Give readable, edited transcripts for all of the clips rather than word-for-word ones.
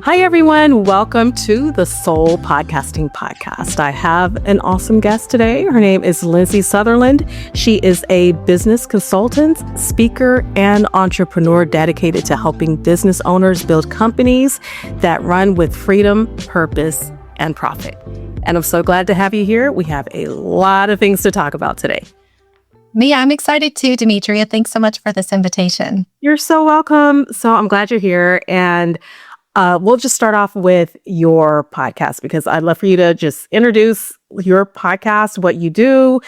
Hi, everyone. Welcome to the Soul Podcasting Podcast. I have an awesome guest today. Her name is Lindsey Sutherland. She is a business consultant, speaker, and entrepreneur dedicated to helping business owners build companies that run with freedom, purpose, and profit. And I'm so glad to have you here. We have a lot of things to talk about today. Me, I'm excited too, Demetria. Thanks so much for this invitation. You're so welcome. So I'm glad you're here. And we'll just start off with your podcast because I'd love for you to just introduce your podcast, what you do,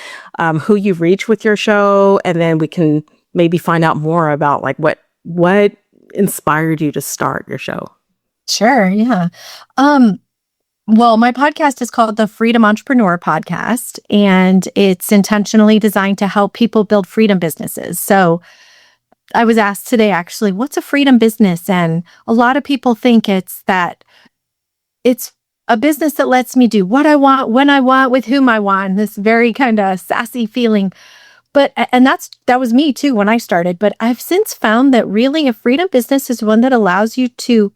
who you reach with your show, and then we can maybe find out more about like what inspired you to start your show. Sure, yeah. Well, my podcast is called the Freedom Entrepreneur Podcast, and it's intentionally designed to help people build freedom businesses. So I was asked today, actually, what's a freedom business? And a lot of people think it's a business that lets me do what I want, when I want, with whom I want, this very kind of sassy feeling. And that was me too when I started. But I've since found that really a freedom business is one that allows you to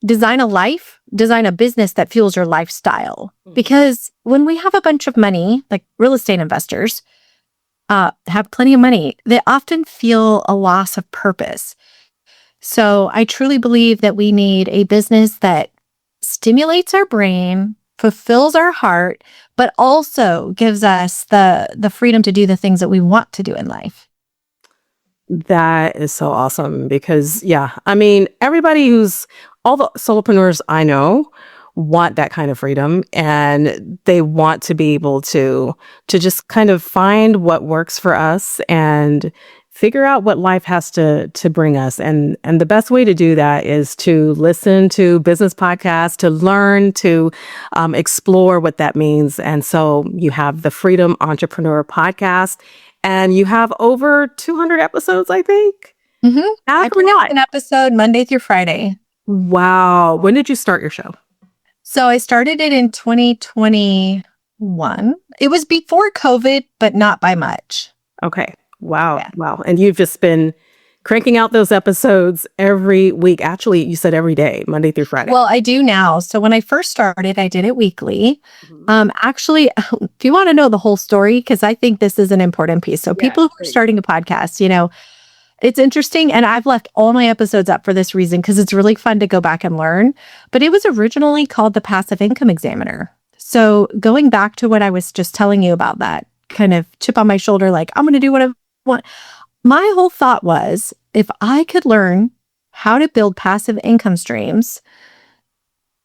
design a business that fuels your lifestyle. Because when we have a bunch of money, like real estate investors, have plenty of money, they often feel a loss of purpose. So I truly believe that we need a business that stimulates our brain, fulfills our heart, but also gives us the freedom to do the things that we want to do in life. That is so awesome because, all the solopreneurs I know want that kind of freedom, and they want to be able to just kind of find what works for us and figure out what life has to bring us. And the best way to do that is to listen to business podcasts, to learn, to explore what that means. And so you have the Freedom Entrepreneur Podcast, and you have over 200 episodes, I think. Mm-hmm. I produce an episode Monday through Friday. Wow. When did you start your show? So I started it in 2021. It was before COVID, but not by much. Okay. Wow. Yeah. Wow. And you've just been cranking out those episodes every week. Actually, you said every day, Monday through Friday. Well, I do now. So when I first started, I did it weekly. Mm-hmm. Actually, if you want to know the whole story, because I think this is an important piece. So people who are starting a podcast, it's interesting. And I've left all my episodes up for this reason, because it's really fun to go back and learn. But it was originally called the Passive Income Examiner. So going back to what I was just telling you about, that kind of chip on my shoulder, like I'm going to do what I want. My whole thought was, if I could learn how to build passive income streams,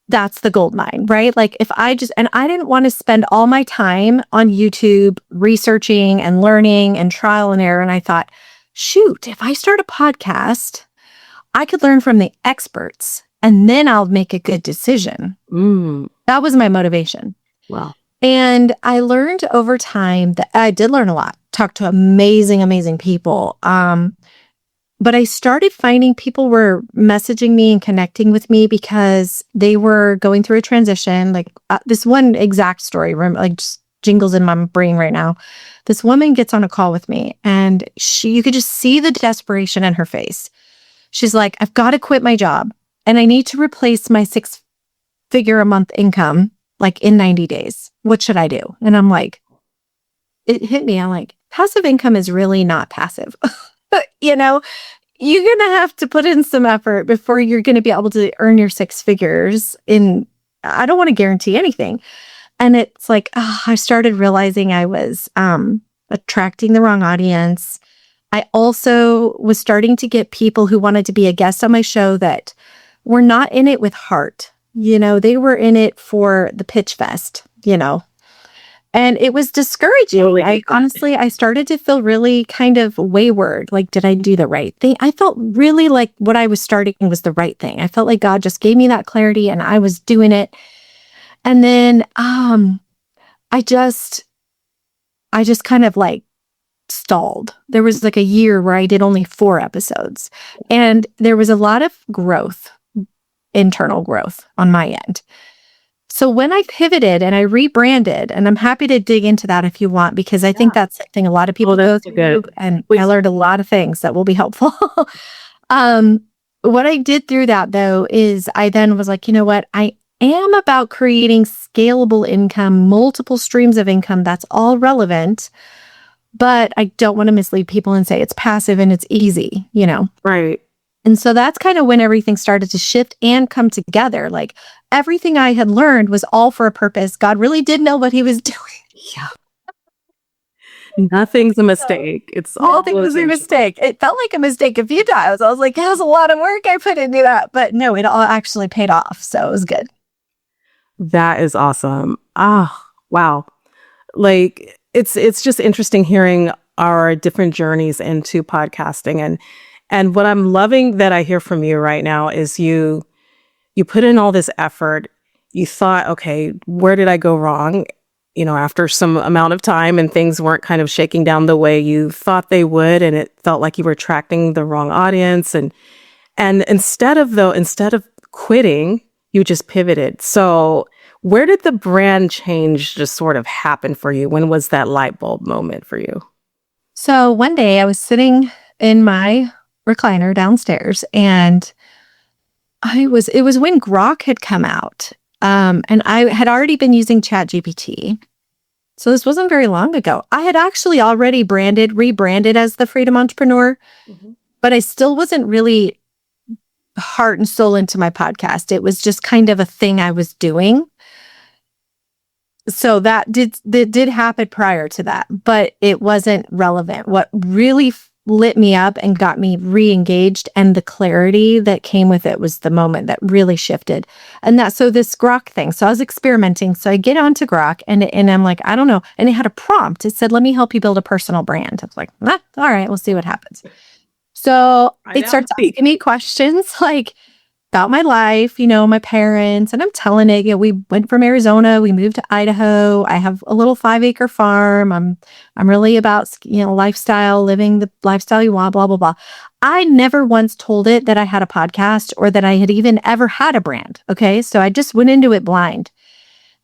that's the gold mine, right? Like I didn't want to spend all my time on YouTube researching and learning and trial and error. And I thought, shoot, if I start a podcast, I could learn from the experts and then I'll make a good decision. That was my motivation. Wow. And I learned over time that I did learn a lot, talked to amazing, amazing people. But I started finding people were messaging me and connecting with me because they were going through a transition. Like this one exact story, like just jingles in my brain right now. This woman gets on a call with me and you could just see the desperation in her face. She's like, I've got to quit my job and I need to replace my 6-figure a month income like in 90 days. What should I do? And I'm like, it hit me. I'm like, passive income is really not passive. You're going to have to put in some effort before you're going to be able to earn your 6 figures I don't want to guarantee anything. And it's like, I started realizing I was attracting the wrong audience. I also was starting to get people who wanted to be a guest on my show that were not in it with heart. They were in it for the pitch fest, And it was discouraging. I started to feel really kind of wayward. Like, did I do the right thing? I felt really like what I was starting was the right thing. I felt like God just gave me that clarity and I was doing it. And then I just kind of like stalled. There was like a year where I did only 4 episodes. And there was a lot of growth, internal growth on my end. So when I pivoted and I rebranded, and I'm happy to dig into that if you want, because I think that's something a lot of people go through, good. and I Please. learned a lot of things that will be helpful. um, what I did through that though is I then was like, you know what? I am about creating scalable income, multiple streams of income. That's all relevant, but I don't want to mislead people and say it's passive and it's easy, you know? Right. And so that's kind of when everything started to shift and come together. Like everything I had learned was all for a purpose. God really did know what he was doing. Yeah. Nothing's a mistake. It's all Nothing was a mistake. It felt like a mistake a few times. I was like, that was a lot of work I put into that. But no, it all actually paid off. So it was good. That is awesome. Ah, wow. Like it's just interesting hearing our different journeys into podcasting, and what I'm loving that I hear from you right now is you put in all this effort. You thought, okay, where did I go wrong? You know, after some amount of time and things weren't kind of shaking down the way you thought they would, and it felt like you were attracting the wrong audience. And instead of quitting, you just pivoted. So where did the brand change just sort of happen for you? When was that light bulb moment for you? So one day I was sitting in my recliner downstairs, and it was when Grok had come out. And I had already been using ChatGPT. So this wasn't very long ago. I had actually already rebranded as the Freedom Entrepreneur, but I still wasn't really heart and soul into my podcast. It was just kind of a thing I was doing. So that did happen prior to that, but it wasn't relevant. What really lit me up and got me re-engaged, and the clarity that came with it, was the moment that really shifted. And so this Grok thing. So I was experimenting. So I get onto Grok, and I'm like, I don't know. And it had a prompt. It said, let me help you build a personal brand. I was like, all right, we'll see what happens. So it starts asking me questions like about my life, you know, my parents, and I'm telling it, you know, we went from Arizona, we moved to Idaho. I have a little 5-acre farm. I'm really about, you know, lifestyle, living the lifestyle you want, blah, blah, blah. I never once told it that I had a podcast or that I had even ever had a brand. Okay. So I just went into it blind,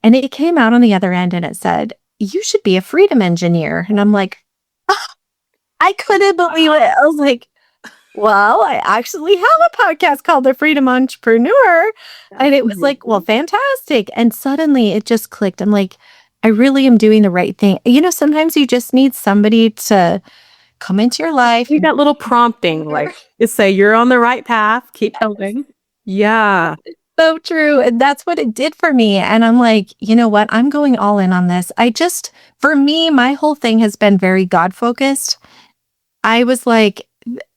and it came out on the other end and it said, you should be a freedom engineer. And I'm like, oh, I couldn't believe it. I was like, well, I actually have a podcast called The Freedom Entrepreneur. And it was like, well, fantastic. And suddenly it just clicked. I'm like, I really am doing the right thing. You know, sometimes you just need somebody to come into your life. You got little prompting, like you say, you're on the right path. Keep going. Yeah. So true. And that's what it did for me. And I'm like, you know what? I'm going all in on this. For me, my whole thing has been very God focused. I was like,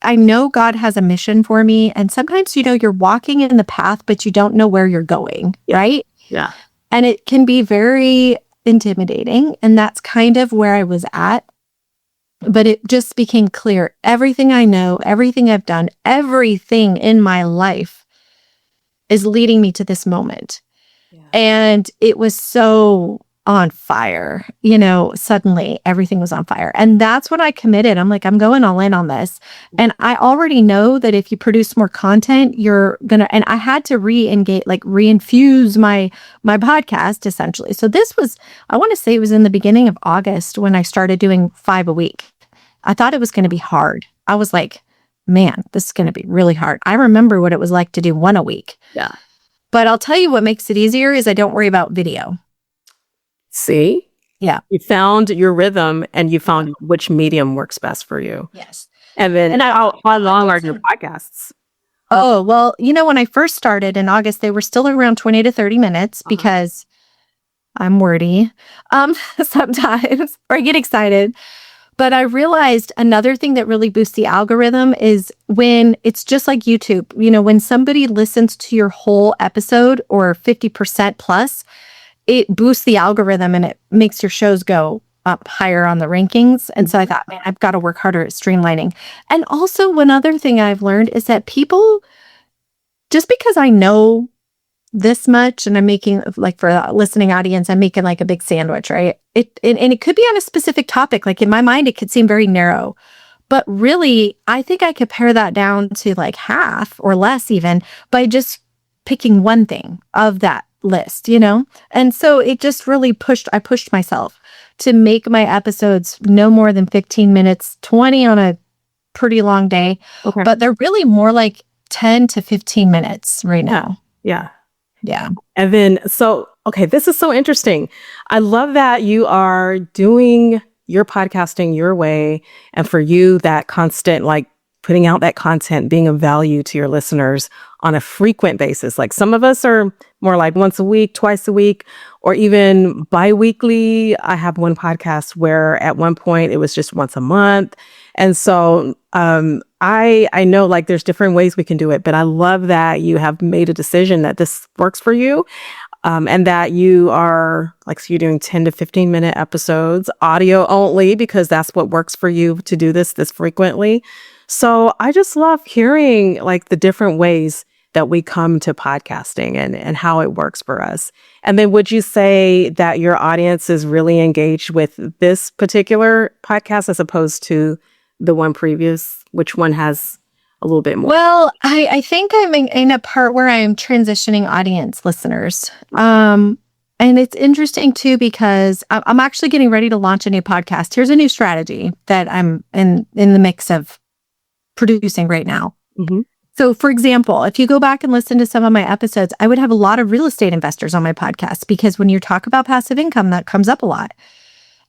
I know God has a mission for me. And sometimes, you know, you're walking in the path, but you don't know where you're going, right? Yeah. And it can be very intimidating. And that's kind of where I was at. But it just became clear. Everything I know, everything I've done, everything in my life is leading me to this moment. Yeah. And it was so on fire, you know, suddenly everything was on fire. And that's when I committed. I'm like, I'm going all in on this. And I already know that if you produce more content, you're going to, and I had to reinfuse my podcast essentially. So this was, I want to say it was in the beginning of August when I started doing 5 a week. I thought it was going to be hard. I was like, man, this is going to be really hard. I remember what it was like to do 1 a week. Yeah. But I'll tell you what makes it easier is I don't worry about video. See? Yeah. You found your rhythm and you found which medium works best for you. Yes. And then how long are your podcasts? Oh, well, you know, when I first started in August, they were still around 20 to 30 minutes because I'm wordy sometimes, or I get excited. But I realized another thing that really boosts the algorithm is when it's just like YouTube, you know, when somebody listens to your whole episode or 50% plus, it boosts the algorithm and it makes your shows go up higher on the rankings. And so I thought, man, I've got to work harder at streamlining. And also one other thing I've learned is that people, just because I know this much and I'm making, like for a listening audience, I'm making like a big sandwich, right? And it could be on a specific topic. Like in my mind, it could seem very narrow, but really, I think I could pare that down to like half or less even by just picking one thing of that list, you know? And so it just really I pushed myself to make my episodes no more than 15 minutes, 20 on a pretty long day, Okay. but they're really more like 10 to 15 minutes right now. Yeah. Yeah. And then, okay, this is so interesting. I love that you are doing your podcasting your way. And for you, that constant, like putting out that content, being of value to your listeners on a frequent basis. Like some of us are more like once a week, twice a week, or even bi-weekly. I have one podcast where at one point it was just once a month. And so I know like there's different ways we can do it, but I love that you have made a decision that this works for you. And that you are like, so you're doing 10 to 15 minute episodes, audio only, because that's what works for you to do this frequently. So I just love hearing like the different ways that we come to podcasting and how it works for us. And then would you say that your audience is really engaged with this particular podcast as opposed to the one previous? Which one has a little bit more? Well, I think I'm in a part where I'm transitioning audience listeners. And it's interesting too, because I'm actually getting ready to launch a new podcast. Here's a new strategy that I'm in the mix of producing right now. Mm-hmm. So for example, if you go back and listen to some of my episodes, I would have a lot of real estate investors on my podcast, because when you talk about passive income, that comes up a lot.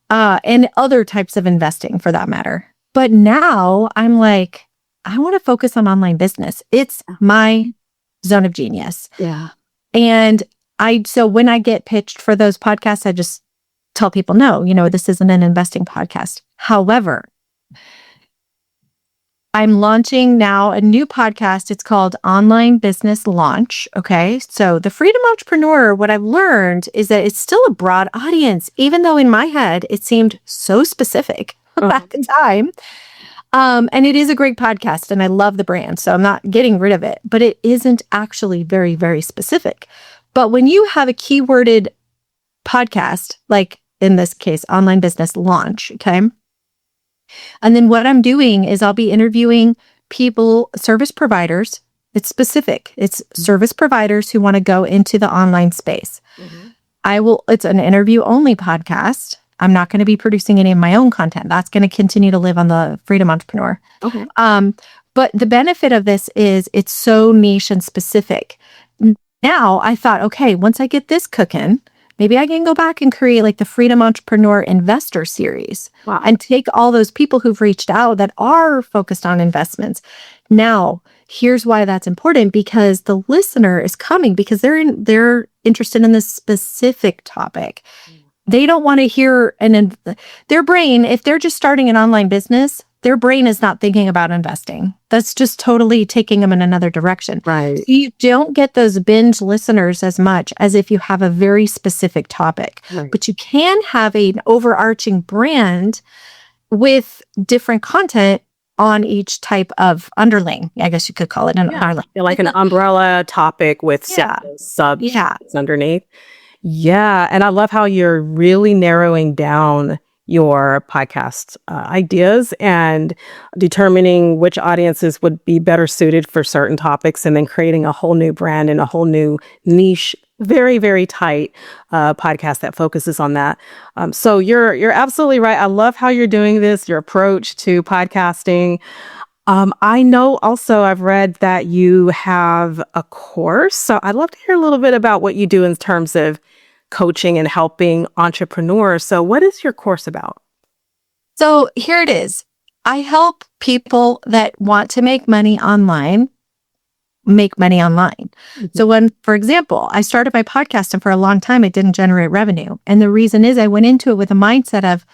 And other types of investing for that matter. But now I'm like, I want to focus on online business. It's my zone of genius. Yeah. And so when I get pitched for those podcasts, I just tell people, no, this isn't an investing podcast. However, I'm launching now a new podcast. It's called Online Business Launch. Okay. So the Freedom Entrepreneur, what I've learned is that it's still a broad audience, even though in my head, it seemed so specific at the time. And it is a great podcast and I love the brand. So I'm not getting rid of it, but it isn't actually very, very specific. But when you have a keyworded podcast, like in this case, Online Business Launch, okay? And then what I'm doing is I'll be interviewing people, service providers. It's specific. It's service providers who want to go into the online space. Mm-hmm. It's an interview only podcast. I'm not going to be producing any of my own content. That's going to continue to live on the Freedom Entrepreneur. Okay. But the benefit of this is it's so niche and specific. Now I thought, okay, once I get this cooking, maybe I can go back and create like the Freedom Entrepreneur Investor Series. Wow. And take all those people who've reached out that are focused on investments. Now, here's why that's important, because the listener is coming because they're interested in this specific topic. They don't want to hear their brain, if they're just starting an online business, their brain is not thinking about investing. That's just totally taking them in another direction. Right. You don't get those binge listeners as much as if you have a very specific topic. Right. But you can have an overarching brand with different content on each type of underling. I guess you could call it an underling. Like an umbrella topic with subs underneath. Yeah. And I love how you're really narrowing down your podcast ideas and determining which audiences would be better suited for certain topics, and then creating a whole new brand and a whole new niche, very, very tight podcast that focuses on that. So you're absolutely right. I love how you're doing this, your approach to podcasting. I know also I've read that you have a course. So I'd love to hear a little bit about what you do in terms of coaching and helping entrepreneurs. So what is your course about? So here it is. I help people that want to make money online. Mm-hmm. So when, for example, I started my podcast and for a long time, it didn't generate revenue. And the reason is I went into it with a mindset of,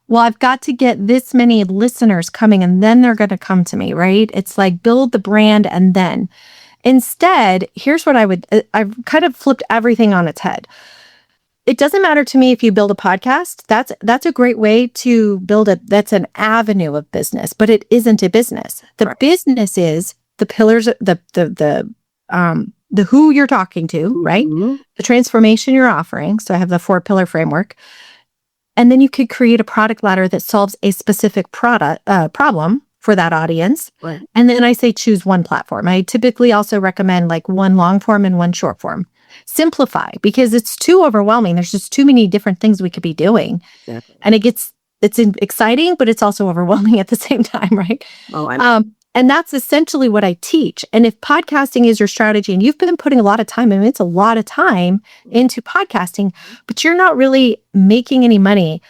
well, I've got to get this many listeners coming and then they're going to come to me, right? It's like build the brand and then. Instead, here's what I've kind of flipped everything on its head. It doesn't matter to me if you build a podcast. That's a great way to that's an avenue of business, but it isn't a business. The business is the pillars, the who you're talking to, right? Mm-hmm. The transformation you're offering. So I have the 4-pillar framework. And then you could create a product ladder that solves a specific problem for that audience. Right. And then I say choose one platform. I typically also recommend like one long form and one short form. simplify, because it's too overwhelming. There's just too many different things we could be doing. Definitely. And it's exciting, but it's also overwhelming at the same time, right? Oh, I know. And that's essentially what I teach. And if podcasting is your strategy and you've been putting a lot of time, I mean, it's a lot of time into podcasting, but you're not really making any money.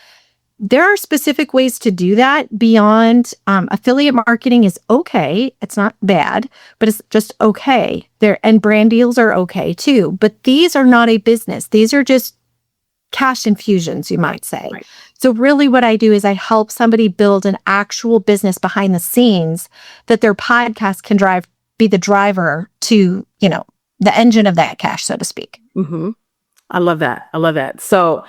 There are specific ways to do that beyond affiliate marketing is okay. It's not bad, but it's just okay. And brand deals are okay too. But these are not a business. These are just cash infusions, you might say. Right. So really what I do is I help somebody build an actual business behind the scenes that their podcast can be the driver to, the engine of that cash, so to speak. Mm-hmm. I love that. I love that. So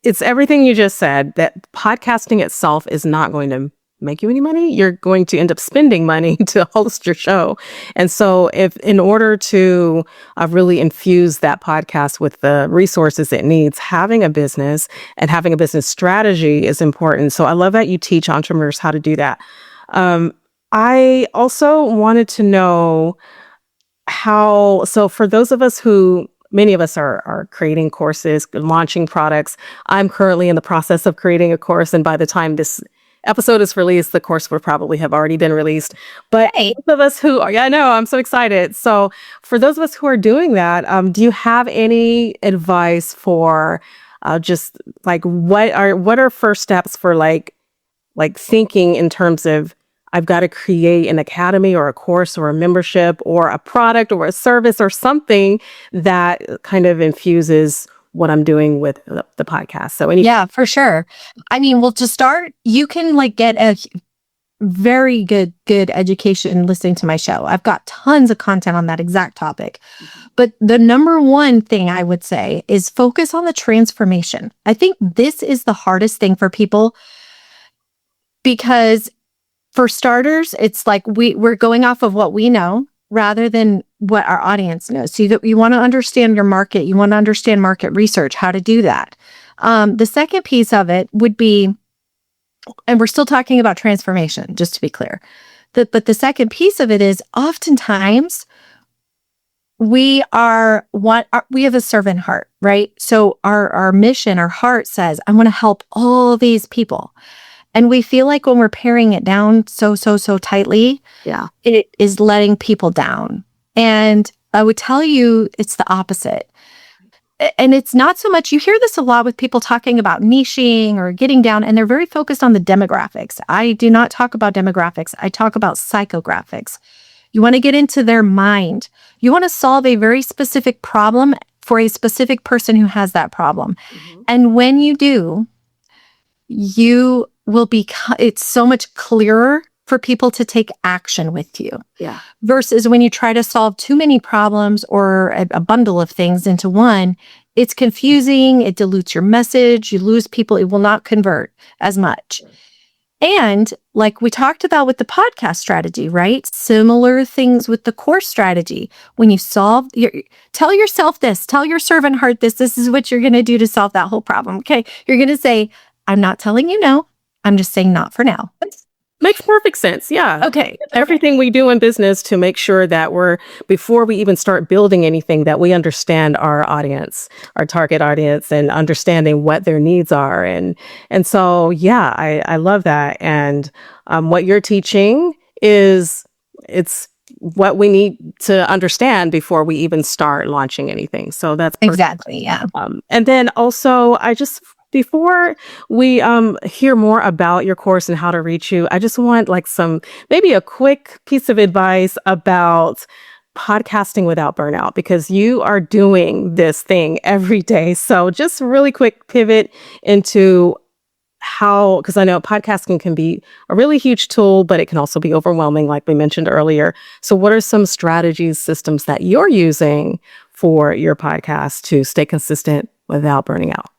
it's everything you just said, that podcasting itself is not going to make you any money. You're going to end up spending money to host your show. And so if in order to really infuse that podcast with the resources it needs, having a business and having a business strategy is important. So I love that you teach entrepreneurs how to do that. I also wanted to know so for those of us who, many of us are creating courses, launching products. I'm currently in the process of creating a course. And by the time this episode is released, the course will probably have already been released. But those of us who are, I know, I'm so excited. So for those of us who are doing that, do you have any advice for just like what are first steps for like thinking in terms of I've got to create an academy or a course or a membership or a product or a service or something that kind of infuses what I'm doing with the podcast. So yeah, for sure. I mean, well, to start, you can get a very good education listening to my show. I've got tons of content on that exact topic. But the number one thing I would say is focus on the transformation. I think this is the hardest thing for people because for starters, it's like we're going off of what we know rather than what our audience knows. So you want to understand your market. You want to understand market research, how to do that. The second piece of it would be, and we're still talking about transformation, just to be clear. But the second piece of it is oftentimes we have a servant heart, right? So our mission, our heart says, I want to help all these people. And we feel like when we're paring it down so tightly, it is letting people down. And I would tell you it's the opposite. And it's not so much, you hear this a lot with people talking about niching or getting down, and they're very focused on the demographics. I do not talk about demographics. I talk about psychographics. You want to get into their mind. You want to solve a very specific problem for a specific person who has that problem. Mm-hmm. And when you do, you will it's so much clearer for people to take action with you. Yeah. Versus when you try to solve too many problems or a bundle of things into one, it's confusing, it dilutes your message, you lose people, it will not convert as much. And like we talked about with the podcast strategy, right? Similar things with the course strategy. When you tell yourself this, tell your servant heart this is what you're going to do to solve that whole problem. Okay. You're going to say, I'm not telling you no. I'm just saying not for now. Makes perfect sense. Yeah. Okay. Everything we do in business to make sure that before we even start building anything, that we understand our audience, our target audience, and understanding what their needs are. And so, yeah, I love that. And what you're teaching it's what we need to understand before we even start launching anything. So that's perfect. Exactly. Yeah. And then also, before we hear more about your course and how to reach you, I just want maybe a quick piece of advice about podcasting without burnout, because you are doing this thing every day. So just really quick pivot into because I know podcasting can be a really huge tool, but it can also be overwhelming, like we mentioned earlier. So what are some strategies, systems that you're using for your podcast to stay consistent without burning out?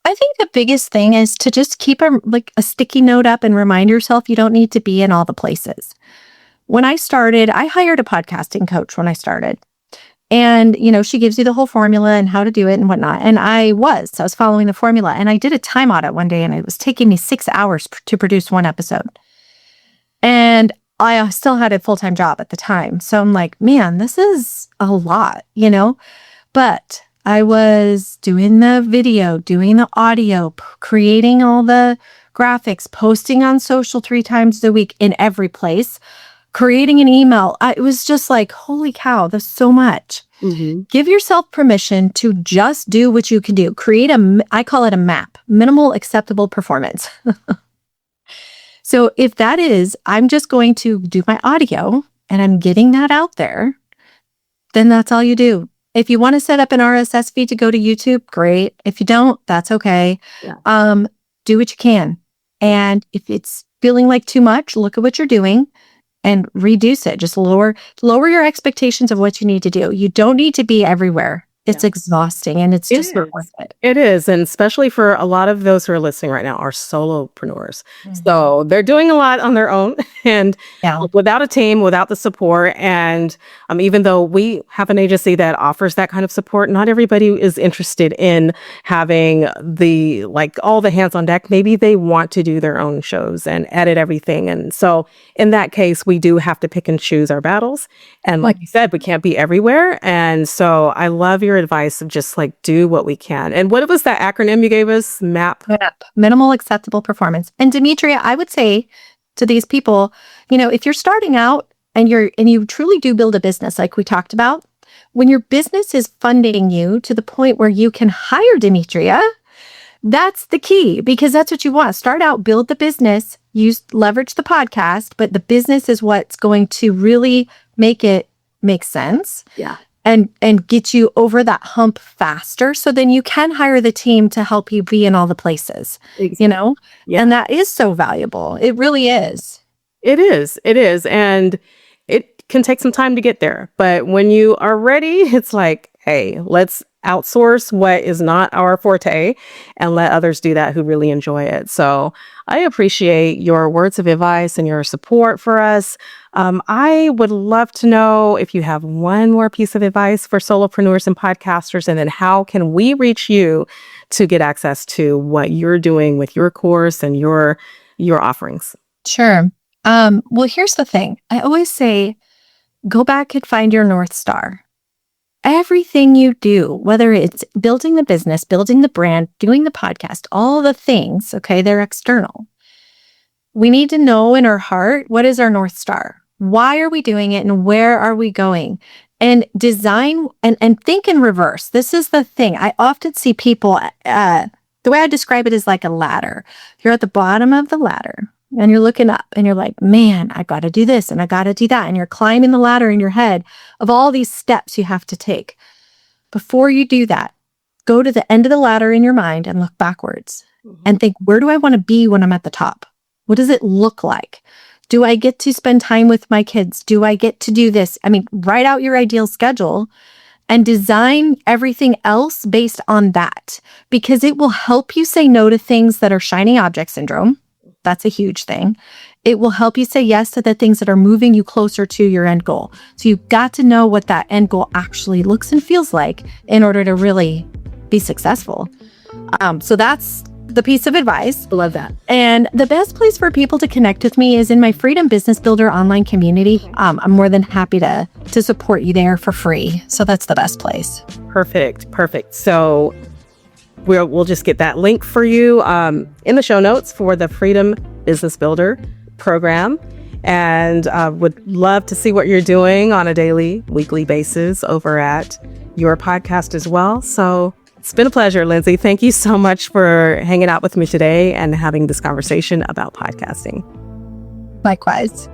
I think the biggest thing is to just keep a sticky note up and remind yourself you don't need to be in all the places. When I started, I hired a podcasting coach when I started. And, she gives you the whole formula and how to do it and whatnot. And I was following the formula. And I did a time audit one day, and it was taking me 6 hours to produce one episode. And I still had a full-time job at the time. So I'm like, man, this is a lot, But I was doing the video, doing the audio, creating all the graphics, posting on social 3 times a week in every place, creating an email. It was just like, holy cow, there's so much. Give yourself permission to just do what you can do. Create I call it a MAP, minimal acceptable performance. So if that is, I'm just going to do my audio and I'm getting that out there, then that's all you do. If you want to set up an RSS feed to go to YouTube, great. If you don't, that's okay. Yeah. Do what you can. And if it's feeling like too much, look at what you're doing and reduce it. Just lower your expectations of what you need to do. You don't need to be everywhere. It's exhausting and it's just not worth it. It is. And especially for a lot of those who are listening right now are solopreneurs. So they're doing a lot on their own and without a team, without the support. And even though we have an agency that offers that kind of support, not everybody is interested in having all the hands on deck. Maybe they want to do their own shows and edit everything. And so in that case, we do have to pick and choose our battles. And like you said, we can't be everywhere. And so I love your advice of just do what we can. And what was that acronym you gave us? MAP? Minimal acceptable performance. And Demetria, I would say to these people, if you're starting out and you truly do build a business like we talked about, when your business is funding you to the point where you can hire Demetria, that's the key, because that's what you want. Start out, build the business, leverage the podcast, but the business is what's going to really make it make sense. Yeah. And get you over that hump faster. So then you can hire the team to help you be in all the places, Yeah. And that is so valuable. It really is. It is. It is. And it can take some time to get there. But when you are ready, it's like, hey, let's outsource what is not our forte and let others do that who really enjoy it. So I appreciate your words of advice and your support for us. I would love to know if you have one more piece of advice for solopreneurs and podcasters, and then how can we reach you to get access to what you're doing with your course and your offerings? Sure. Well, here's the thing. I always say, go back and find your North Star. Everything you do, whether it's building the business, building the brand, doing the podcast, all the things, okay, they're external. We need to know in our heart, what is our North Star? Why are we doing it and where are we going? And design and think in reverse. This is the thing. I often see people, the way I describe it is like a ladder. You're at the bottom of the ladder and you're looking up and you're like, man, I got to do this and I got to do that. And you're climbing the ladder in your head of all these steps you have to take. Before you do that, go to the end of the ladder in your mind and look backwards and think, where do I want to be when I'm at the top? What does it look like? Do I get to spend time with my kids? Do I get to do this? I mean, write out your ideal schedule and design everything else based on that, because it will help you say no to things that are shiny object syndrome. That's a huge thing. It will help you say yes to the things that are moving you closer to your end goal. So you've got to know what that end goal actually looks and feels like in order to really be successful. So that's the piece of advice. Love that. And the best place for people to connect with me is in my Freedom Business Builder online community. I'm more than happy to support you there for free. So that's the best place. Perfect. So we'll just get that link for you in the show notes for the Freedom Business Builder program. And would love to see what you're doing on a daily, weekly basis over at your podcast as well. So it's been a pleasure, Lindsay. Thank you so much for hanging out with me today and having this conversation about podcasting. Likewise.